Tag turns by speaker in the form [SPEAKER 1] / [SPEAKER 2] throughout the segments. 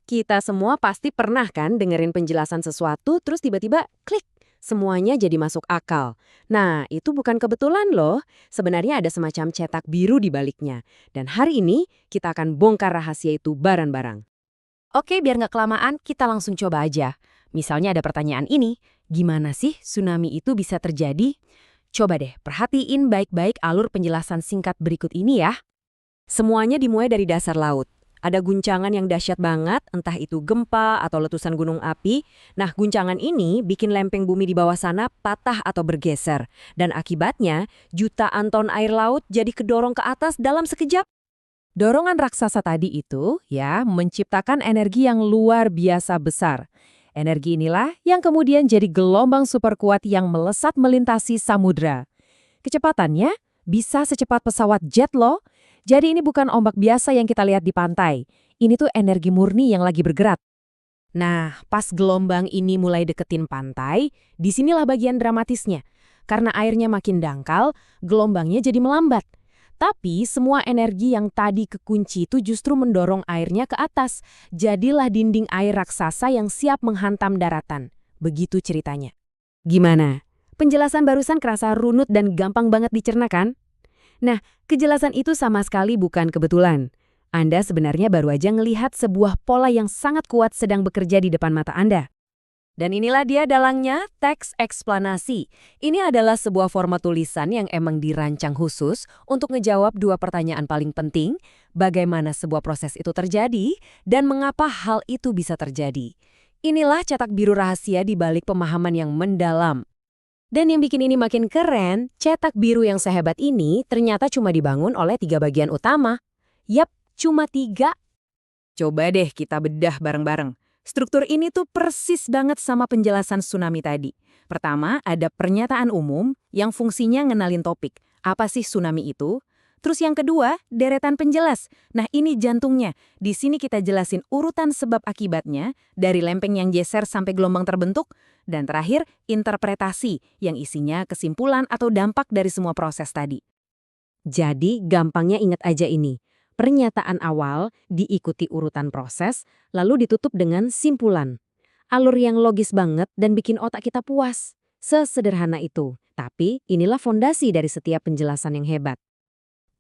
[SPEAKER 1] Kita semua pasti pernah kan dengerin penjelasan sesuatu terus tiba-tiba klik, semuanya jadi masuk akal. Nah, itu bukan kebetulan loh. Sebenarnya ada semacam cetak biru di baliknya. Dan hari ini kita akan bongkar rahasia itu bareng-bareng. Oke, biar nggak kelamaan, kita langsung coba aja. Misalnya ada pertanyaan ini, gimana sih tsunami itu bisa terjadi? Coba deh, perhatiin baik-baik alur penjelasan singkat berikut ini ya. Semuanya dimulai dari dasar laut. Ada guncangan yang dahsyat banget, entah itu gempa atau letusan gunung api. Nah, guncangan ini bikin lempeng bumi di bawah sana patah atau bergeser. Dan akibatnya, jutaan ton air laut jadi kedorong ke atas dalam sekejap. Dorongan raksasa tadi itu, ya, menciptakan energi yang luar biasa besar. Energi inilah yang kemudian jadi gelombang super kuat yang melesat melintasi samudra. Kecepatannya bisa secepat pesawat jet loh. Jadi ini bukan ombak biasa yang kita lihat di pantai. Ini tuh energi murni yang lagi bergerak. Nah, pas gelombang ini mulai deketin pantai, disinilah bagian dramatisnya. Karena airnya makin dangkal, gelombangnya jadi melambat. Tapi semua energi yang tadi kekunci itu justru mendorong airnya ke atas. Jadilah dinding air raksasa yang siap menghantam daratan. Begitu ceritanya. Gimana? Penjelasan barusan kerasa runut dan gampang banget dicerna kan? Nah, kejelasan itu sama sekali bukan kebetulan. Anda sebenarnya baru aja ngelihat sebuah pola yang sangat kuat sedang bekerja di depan mata Anda. Dan inilah dia dalangnya, teks eksplanasi. Ini adalah sebuah format tulisan yang emang dirancang khusus untuk ngejawab dua pertanyaan paling penting, bagaimana sebuah proses itu terjadi, dan mengapa hal itu bisa terjadi. Inilah cetak biru rahasia di balik pemahaman yang mendalam. Dan yang bikin ini makin keren, cetak biru yang sehebat ini ternyata cuma dibangun oleh 3 bagian utama. Yap, cuma 3. Coba deh kita bedah bareng-bareng. Struktur ini tuh persis banget sama penjelasan tsunami tadi. Pertama, ada pernyataan umum yang fungsinya ngenalin topik. Apa sih tsunami itu? Terus yang kedua, deretan penjelas. Nah, ini jantungnya. Di sini kita jelasin urutan sebab akibatnya, dari lempeng yang geser sampai gelombang terbentuk. Dan terakhir, interpretasi, yang isinya kesimpulan atau dampak dari semua proses tadi. Jadi, gampangnya ingat aja ini. Pernyataan awal diikuti urutan proses, lalu ditutup dengan simpulan. Alur yang logis banget dan bikin otak kita puas. Sesederhana itu. Tapi, inilah fondasi dari setiap penjelasan yang hebat.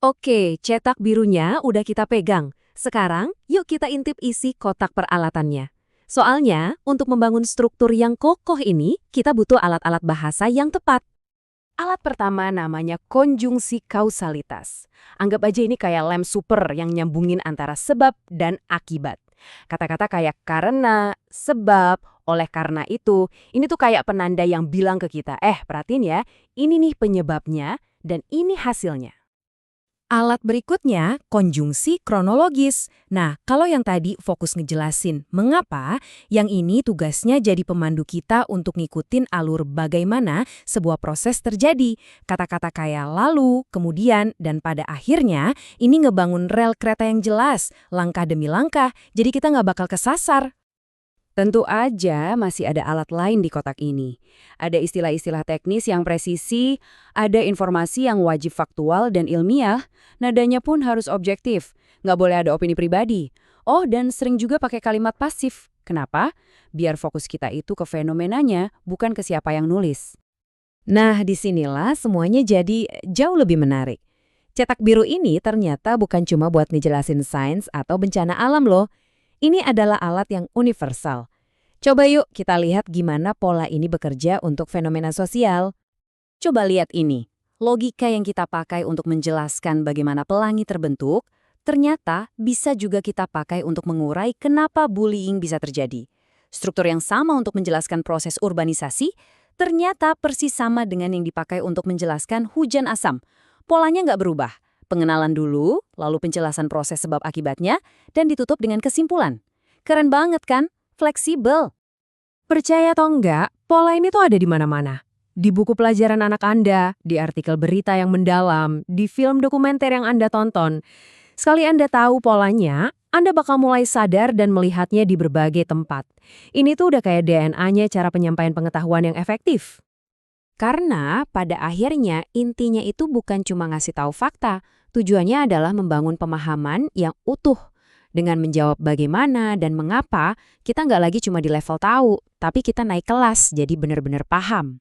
[SPEAKER 1] Oke, cetak birunya udah kita pegang. Sekarang, yuk kita intip isi kotak peralatannya. Soalnya, untuk membangun struktur yang kokoh ini, kita butuh alat-alat bahasa yang tepat. Alat pertama namanya konjungsi kausalitas. Anggap aja ini kayak lem super yang nyambungin antara sebab dan akibat. Kata-kata kayak karena, sebab, oleh karena itu, ini tuh kayak penanda yang bilang ke kita, perhatiin ya, ini nih penyebabnya dan ini hasilnya. Alat berikutnya, konjungsi kronologis. Nah, kalau yang tadi fokus ngejelasin mengapa, yang ini tugasnya jadi pemandu kita untuk ngikutin alur bagaimana sebuah proses terjadi. Kata-kata kayak lalu, kemudian, dan pada akhirnya, ini ngebangun rel kereta yang jelas, langkah demi langkah, jadi kita nggak bakal kesasar. Tentu aja masih ada alat lain di kotak ini. Ada istilah-istilah teknis yang presisi, ada informasi yang wajib faktual dan ilmiah, nadanya pun harus objektif, nggak boleh ada opini pribadi. Oh, dan sering juga pakai kalimat pasif. Kenapa? Biar fokus kita itu ke fenomenanya, bukan ke siapa yang nulis. Nah, disinilah semuanya jadi jauh lebih menarik. Cetak biru ini ternyata bukan cuma buat ngejelasin sains atau bencana alam loh. Ini adalah alat yang universal. Coba yuk kita lihat gimana pola ini bekerja untuk fenomena sosial. Coba lihat ini. Logika yang kita pakai untuk menjelaskan bagaimana pelangi terbentuk, ternyata bisa juga kita pakai untuk mengurai kenapa bullying bisa terjadi. Struktur yang sama untuk menjelaskan proses urbanisasi, ternyata persis sama dengan yang dipakai untuk menjelaskan hujan asam. Polanya nggak berubah. Pengenalan dulu, lalu penjelasan proses sebab akibatnya, dan ditutup dengan kesimpulan. Keren banget kan? Fleksibel. Percaya atau enggak, pola ini tuh ada di mana-mana. Di buku pelajaran anak Anda, di artikel berita yang mendalam, di film dokumenter yang Anda tonton. Sekali Anda tahu polanya, Anda bakal mulai sadar dan melihatnya di berbagai tempat. Ini tuh udah kayak DNA-nya cara penyampaian pengetahuan yang efektif. Karena pada akhirnya intinya itu bukan cuma ngasih tahu fakta, tujuannya adalah membangun pemahaman yang utuh. Dengan menjawab bagaimana dan mengapa, kita nggak lagi cuma di level tahu, tapi kita naik kelas jadi benar-benar paham.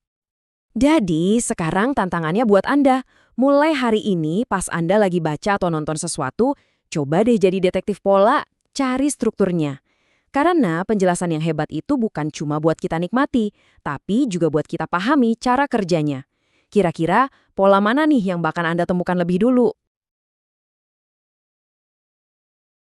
[SPEAKER 1] Jadi, sekarang tantangannya buat Anda. Mulai hari ini, pas Anda lagi baca atau nonton sesuatu, coba deh jadi detektif pola, cari strukturnya. Karena penjelasan yang hebat itu bukan cuma buat kita nikmati, tapi juga buat kita pahami cara kerjanya. Kira-kira pola mana nih yang bakal Anda temukan lebih dulu?